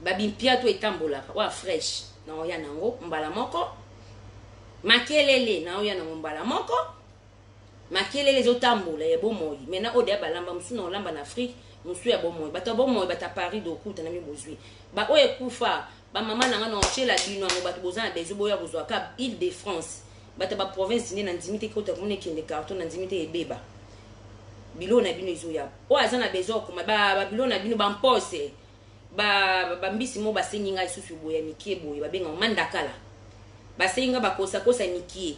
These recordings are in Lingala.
babimpia to etambolaka wa fresh na oya nango mbala moko makelele na oya nango mbala moko makelele zo tambola ya bomoyi mena ode balamba musu na olamba na Afrique musu ya bomoyi bata bomoyi bata Paris do kuta na mi bozwi ba oye kufa ba mama nanga na ochela dino ngo batu bozana bezo boya bozwa ka Île-de-France bata ba province ni na ndimite kota kune kende carton na ndimite ebeba bilo na bino izoya o azana bezo kuma ba bilo na bino ba mpose ba mbisi mo basenginga isusu boya mikie boye babenga mandakala basenga bakosa kosa mikie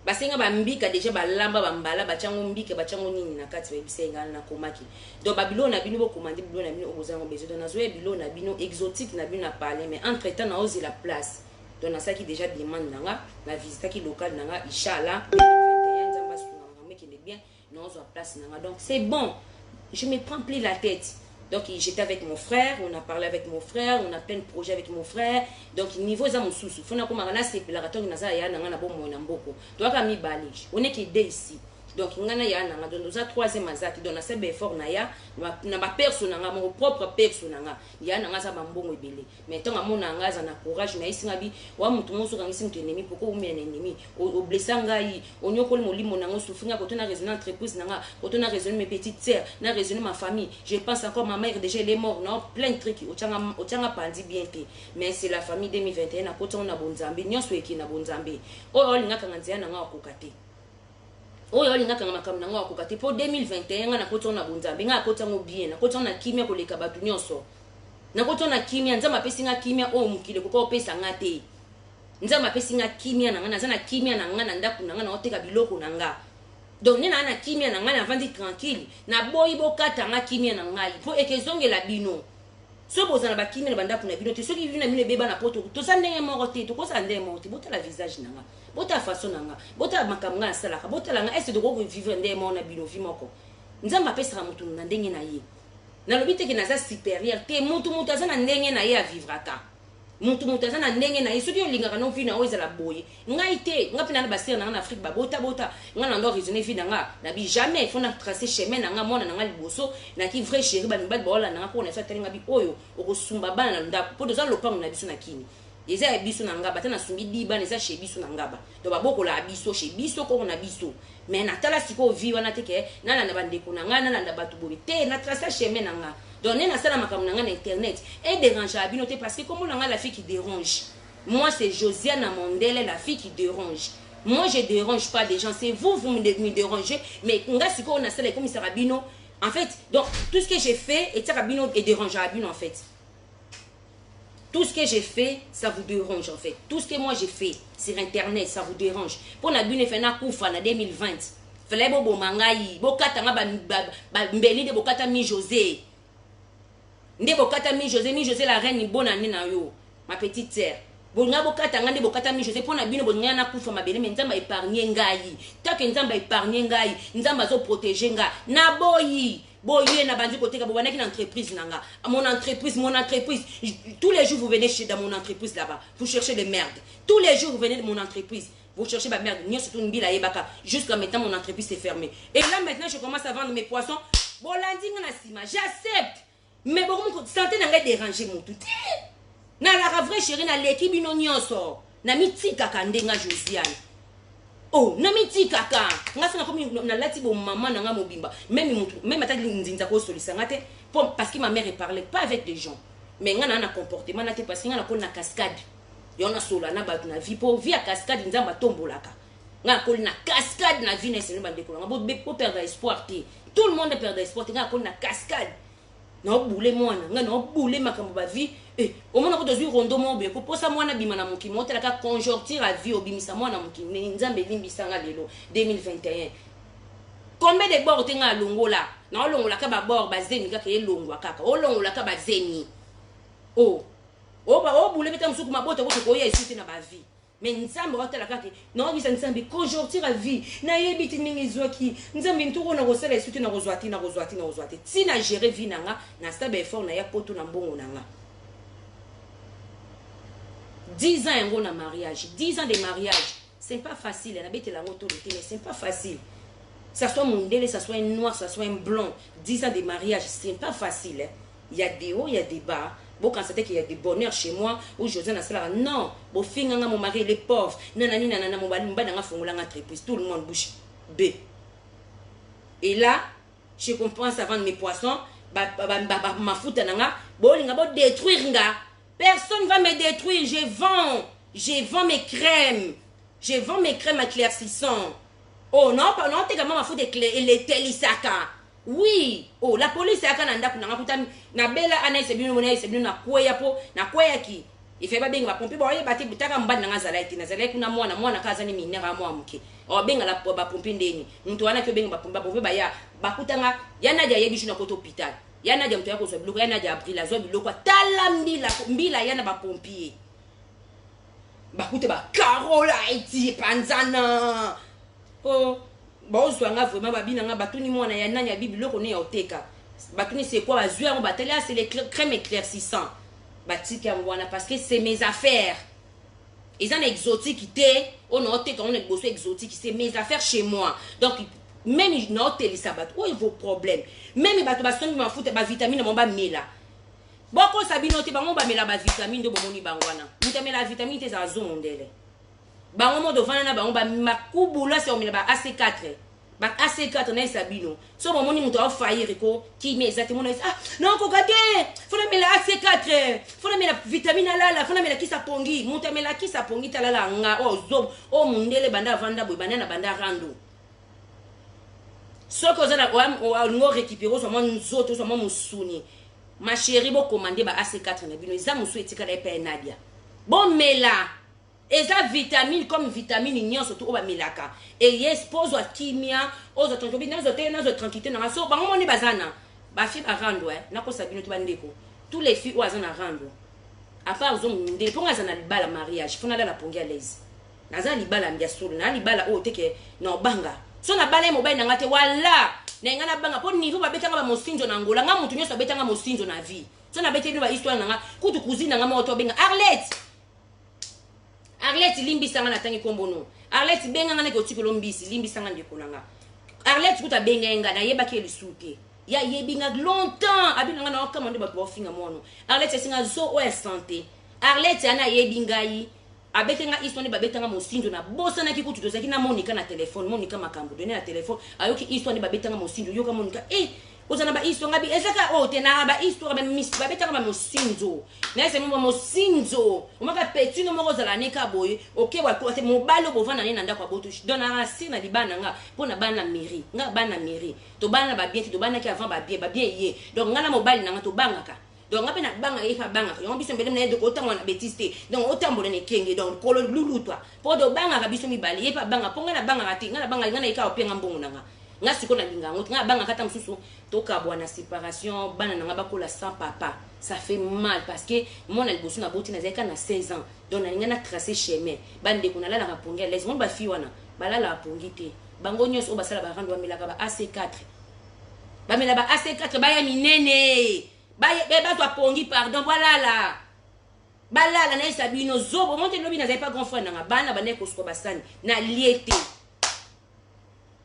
basenga bambika deja balamba bambala bachango mbike bachango nini na kati babisenga na komaki donc babilo na bino bokomande bilo na bino obozango bezo donc nazoya bilo na bino exotique na bino na parler mais entre temps na oser la place donc na saki déjà demande nanga na visiter ki local nanga inchallah 2021 nzamba sunanga meki ne bien na oser la place nanga donc c'est bon je me prends plus la tête. Donc j'étais avec mon frère, on a parlé avec mon frère, on a plein de projets avec mon frère. Donc niveau ça mon sous-sous, faut na komara na séparation na za ya na ngana bo mo na mboko. Donc ami balage. On est qui dé ici. Donc ngana ya na donc nous a troisième azaki donc na sebe effort na ya na ba personne na mon propre personne na ya na ngasa ba mbongo ebele. Mais tant amona ngaza na courage na isinga bi wa mutu mosu kangisi mutu ennemi poko umi na ennemi o blessanga yi onyoko le molimo na ngo souffrir ko tona raisonner entreprise na nga ko tona raisonner mes petites sœurs na raisonner ma famille. Je pense encore ma mère déjà elle est morte non plein de trucs o tanga pandi bien té mais c'est la famille 2021 na ko tona bonzambe nyonso eki na bonzambe o linga kanganzia na nga okokate oyo olinga kanga makambo nango akokate po 2021 nga na kotona bonzambe nga akotango bien na kotona kimia koleka batu nyonso na kotona kimia nzamba pesinga kimia o mukile ko pesa nga te nzamba pesinga kimia na nga na zana kimia na nga na ndaku na nga na oteka biloko na nga donc nena na kimia na nga na vandi tranquille na boyi bokata nga kimia na ngai po ekezongela bino so bozana ba kimia na bandaku na bino te soki vivina mine beba na poto to sandenge moko te to kosa ndenge moko te bota la visage na nga bota façon na nga bota makamanga salaka bota la nga est de ko vivre ndenge moko na bino vi moko nzamba pesa mutu na ndenge na ye na lobite ke na za supérieur te mutu azana ndenge na ye a vivre aka mutu azana ndenge na ye soki olinga kana vi na oza la boye ngai te nga pina na basir na Afrique ba bota nga na ndo raisonner vi na nga na bi jamais il faut na tracer chemin na nga mona na nga liboso na ki vrai chéri ba mibali bola na nga ko na sa telinga bi oyo okosumba bana na ndako po doza lopango na biso na kini eza ya biso na ngaba tana sumbi diba neza chez biso na ngaba to baboko la biso chez biso ko na biso mais na tala siko vi wana teke na na bandeko na nga na batu bobe te na tracer chemin na nga donc na sala makambo na nga na internet et déranger abino te parce que comme on a la fille qui dérange moi c'est Josiane Mondele la fille qui dérange moi je dérange pas des gens c'est vous me dérangez mais nga siko on a sala comme ça rabino en fait donc tout ce que j'ai fait et ça rabino et déranger abino en fait. Tout ce que j'ai fait, ça vous dérange en fait. Tout ce que moi j'ai fait sur internet, ça vous dérange. Pour la bune fait na koufa na 2020. Fallait bobo mangai, bokata nga mbeli de bokata mi José. Nde bokata mi José la reine ni bonne année na yo. Ma petite sœur. Bonga bokata nga nde bokata mi José pour na bune bonga na koufa mabele mais nzamba épargner ngai. Tant que nzamba épargner ngai, nzamba zo protéger nga. Na boyi. Boye na bandi côté ka bobana ki entreprise nanga mon entreprise tous les jours vous venez chez dans mon entreprise là-bas vous cherchez des merdes tous les jours vous venez de mon entreprise vous cherchez ma merde ni surtout mbila yebaka jusqu'à maintenant mon entreprise est fermée et là maintenant je commence à vendre mes poissons bolandi na sima j'accepte mais bon santé nanga déranger mon tout na la vraie chérie na l'équipe bino nyonso na mitika kandenga Josiane. Oh, namiti kaka. Nga sina komi na lati bo maman na nga mobimba. Même ata nzinza ko solisa ngate parce que ma mère parlait pas avec des gens. Mais nga na comportement na te parce que nga na ko na cascade. Yona sola na ba na vie po via cascade nzamba tombolaka. Nga ko na cascade na vie na sene bande ko nga bo perdre espoir te. Tout le monde perd espoir te nga ko na cascade. Na boule mwana nga na boule makambo ba vie au moment où tu as rondo mon beko posa mwana bima na muki motela ka conjoncture à vie obimisa mwana muki nzambe limbisanga lelo 2021 combien de bords tenga longola na longola ka ba bord ba zeni ka ke longwa kaka o longola ka ba zeni o ba boule beta musuku mabota ko ya isiti na ba vie mais nzambe otela ka ke na obisa nzambe conjoncture à vie na yebiti mingi zoki nzambe ntoko na kosala isiti na kozwati tina gérer vie nanga na stable effort na ya poto na mbongo nanga 10 ans de mariage, 10 ans de mariage, c'est pas facile. Mais c'est pas facile. Ça soit mondele, ça soit un noir, ça soit un blanc. 10 ans de mariage, c'est pas facile. Il y a des hauts, il y a des bas. Bon, quand c'était qu'il y a du bonheur chez moi, où José n'a pas non, bon, finanga mon mari, il est pauvre, nanani, nanana, mon bali, m'bada nga fongola nga entreprise, tout le monde bouge B. Et là, je commence à vendre mes poissons, ma foute nanga, bon, il va détruire nga. Personne ne va me détruire, je vends mes crèmes, éclaircissants. Oh non, non, t'es quand même ma foute les télisaka. Oui, oh la police est à Canada pour na bela ana sebino mona sebino na kwea po na kwea ki ife ba benga pompe bo yebati butaka mbanda nga zalaiti na zalaiti kuna mwana kaza ni minera mwa mke o benga la ba pompe ndeni mtu wana kyo benga ba pompe ba ya bakutanga yana ja yebi na koto hospital yana ja mtu yako so biloko yana ja abri la zo biloko tala mbila yana ba pompier bakute ba Carola iti panzana oh bon soit vraiment babina nga batuni mwana ya nanya bibi loko ne ya oteka batuni c'est quoi bazua on batelia c'est les crèmes éclaircissants batika mwana parce que c'est mes affaires ils en exotique té on oteka on est bosso exotique c'est mes affaires chez moi donc même non teli sabat où est vos problèmes même bato bason ma foute ba vitamine mon ba mela boko sabino te bango ba mela ba vitamine de bomoni bangwana mutamela vitamine te za zo mondele bango mo devant na bango ba makubula c'est on met ba AC4 ba AC4 na sabino so bomoni muto a faillir ko ki me exactement ah non ko gade faut na mela AC4 faut na mela vitamine la faut na mela kisa pongi muto mela kisa pongi talala nga o zo o mundele banda vanda boy banana banda rando so ko za na o ngo récupérer so mo nzoto so mo musuni ma chérie bo commander ba AC4 na bino za musu etika la pe Nadia bon mela eza vitamine comme vitamine nyonso to ba melaka et yes pose à kimia aux autres bien aux tranquillité na so bango moni bazana ba fi ba rando na ko sabino to bandeko tous les filles oazana rando à part zo ndé ponga zana libala mariage fona la pongi à l'aise naza libala mbia solo na libala o teke no banga so na bala mo bay na ngate wala na ngana banga po niveau ba betanga ba mosinzo na ngola nga mutu nyoso betanga mosinzo na vie so na beteni ba histoire na nga kutu cousine nga mo to benga Arlette limbi sanga na tangi kombono Arlette benga ngana ke otikolo mbisi limbi sanga ndeko nanga Arlette kuta benga nga na yeba ke lisuke ya yebinga longtemps abina ngana okamande ba to finga mono Arlette singa zo o santé Arlette ana yebinga yi abetenga histoire ba betanga mosinzo na bosa na kikutu to sakina Monica na téléphone Monica makambo donner na téléphone ayoki histoire ba betanga mosinzo yoka Monica ozana ba histoire ngabi ezaka o tena ba histoire ba miss ba betanga ba mosinzo na ese mo mosinzo umaka petino mo kozala neka boye okay wa ko te mobalo bovana nina ndako boto dona asi na libana nga pona bana mairie nga bana mairie to bana ba bien to bana ki avant ba bien ye donc ngana mobali na nga to bangaka donc ngape na banga efa banga yo biso mbele na de kotangwa na betiste donc otambola ne kenge donc kolo lulu toi po do banga ka biso mibali efa banga ponga na banga kati ngana banga ngana ika openga mbongo nanga nga siko na linga ngoti nga banga kata msusu toka bwana séparation bana nga bakola sans papa ça fait mal parce que mon albosu na boti na zeka na 16 ans donc na linga na tracer chemin bande ko na la raponga les mon ba fi wana bala la pongite bango nyos o basala ba rando melaka ba AC4 ba mela ba AC4 ba ya minene ba to pongi pardon voilà là balala na sabino zobo monte lobi na zai pas grand frère na bana bane ko sko basani na liete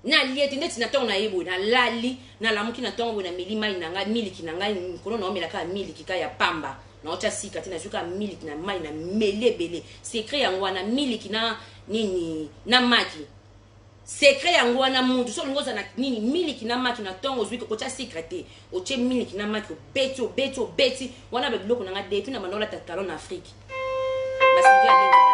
ndeti na tongo na yebo na lali na lamuki na tongo na milima inanga miliki na ngai kono na omela ka miliki ka ya pamba na ota sika tena zuka miliki na mai na melebele secret yango na miliki na nini na maki secret yango na muntu so ngoza na nini miliki na maki na tongo zuka ko cha secret oche miliki na maki beti wana be biloko na nga depuis na manola tatalon na Afrique basi via lengo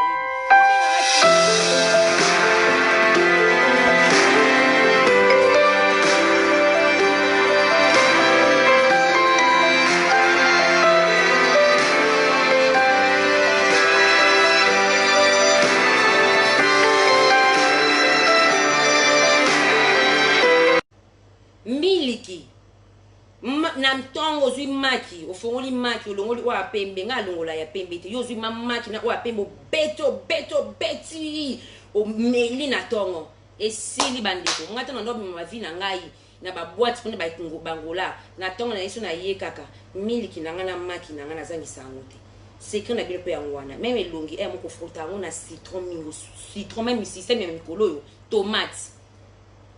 miliki na mtongo zwi maki ofongoli maki olongoli wa pembe nga longola ya pembe te yo zwi maki na wa pembe beti o meli na tongo esili bandeko ngata na ndobi ma vie na ngai na ba boîte pone ba kungo bangola na tongo na yeso na ye kaka miliki na ngana maki na ngana zangi sangote secret na bilo pe ya ngwana même elongi moko frota ngona citron mingo citron même système ya mikolo yo tomate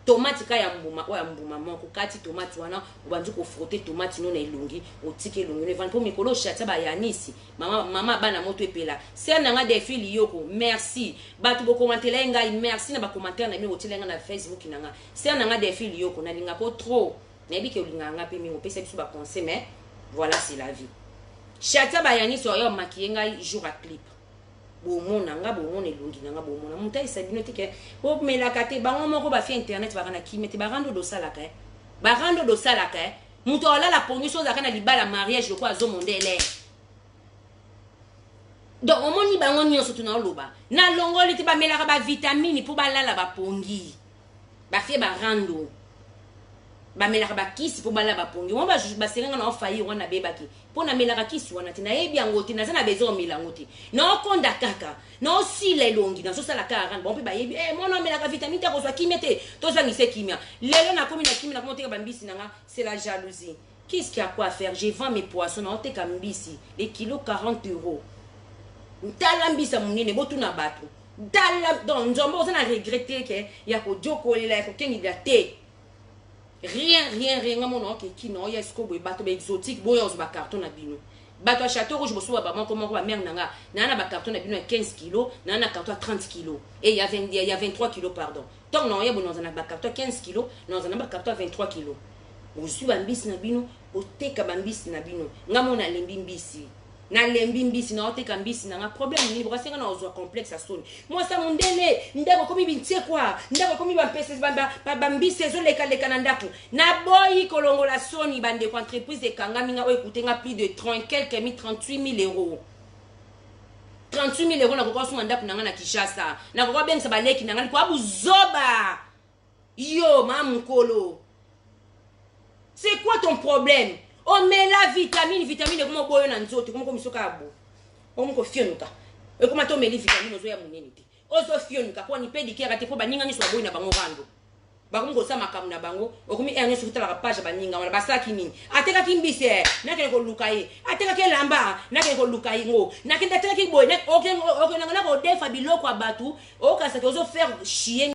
tomate ka ya mbuma oya mbuma moko kati tomate wana obandi ko frotter tomate no na elongi otike elongi ne vendre pour mikolo chatia ba yanisi mama bana moto epela c'est nanga défi liyoko merci batu bo commenter la ngai merci na ba commentaire na mi otilenga na Facebook nanga c'est nanga défi liyoko na linga ko trop na bi ke linga nga pe mi opesa biso ba conseil mais voilà c'est la vie chatia ba yanisi oyo makiye ngai jour à clip bomona nga bomona elongi nga bomona muta isabino tike bo melaka te bango moko ba fi internet ba kana kimete ba rando do salaka ba rando do salaka muto ala la pongiso za kana libala mariage ko azo mondele donc omoni bango nyonso tuna loba na longoli te ba melaka ba vitamine pour ba lala ba pongi ba fi ba rando ba melaka ba kisi pour ba lala ba pongi mo ba serenga na fayi wana bebaki pona melaka kisi wana tina yebi angoti na zana bezo melangoti na okonda kaka na osila elongi na so sala ka ran bon pe ba yebi mona melaka vitamine ta ko so kimete to so ngise kimia lelo na komi na kimia na komote ka bambisi nanga c'est la jalousie. Qu'est-ce qu'il y a quoi faire? Je vends mes poissons na ote ka mbisi les kilos 40 €. Ndala mbisa munene botu na bato ndala donc nzombo za na regretter ke ya ko joko lela ya ko kengi da te rien mon ok qui non ya sko boy bato ba exotique boy os ba carton na bino bato a château rouge boso ba moko ba mère nanga na ba carton na bino ya 15 kg na carton 30 kg et il y a 23 kg pardon donc non ya bono na ba carton 15 kg non na ba carton 23 kg ozu ba mbisi na bino oteka ba mbisi na bino ngamo na lembi mbisi na lembi mbisi na oteka mbisi na nga problème ni bokasenga na ozwa complexe asoni moi sa mondele ndako komi bintie kwa ndako komi ba pese ba mbisi ezo leka na ndako na boyi kolongola soni bande ko entreprise de kangaminga o ekutenga plus de 30 quelques 38 000 €. 38 000 € na kokwa suma ndako nanga na Kishasa na kokwa bengisa baleki nanga ko abuzoba yo mamukolo. C'est quoi ton problème? On met la vitamine comme boyo na nzoto comme misoka abo. On ko fionuka. E comme to meli vitamine ozo ya munene te. Ozo fionuka kwa ni pedicure ate po baninga ni so boyo na bango rando. Ba ko sa makamu na bango, okumi erne so fitala page baninga wana basaki nini. Ateka kimbise, na ke ko lukai. Ateka ke lamba, na ke ko lukai ngo. Na ke ateka ki boy, na oke na ko defa biloko abatu, o ka sa ozo faire chier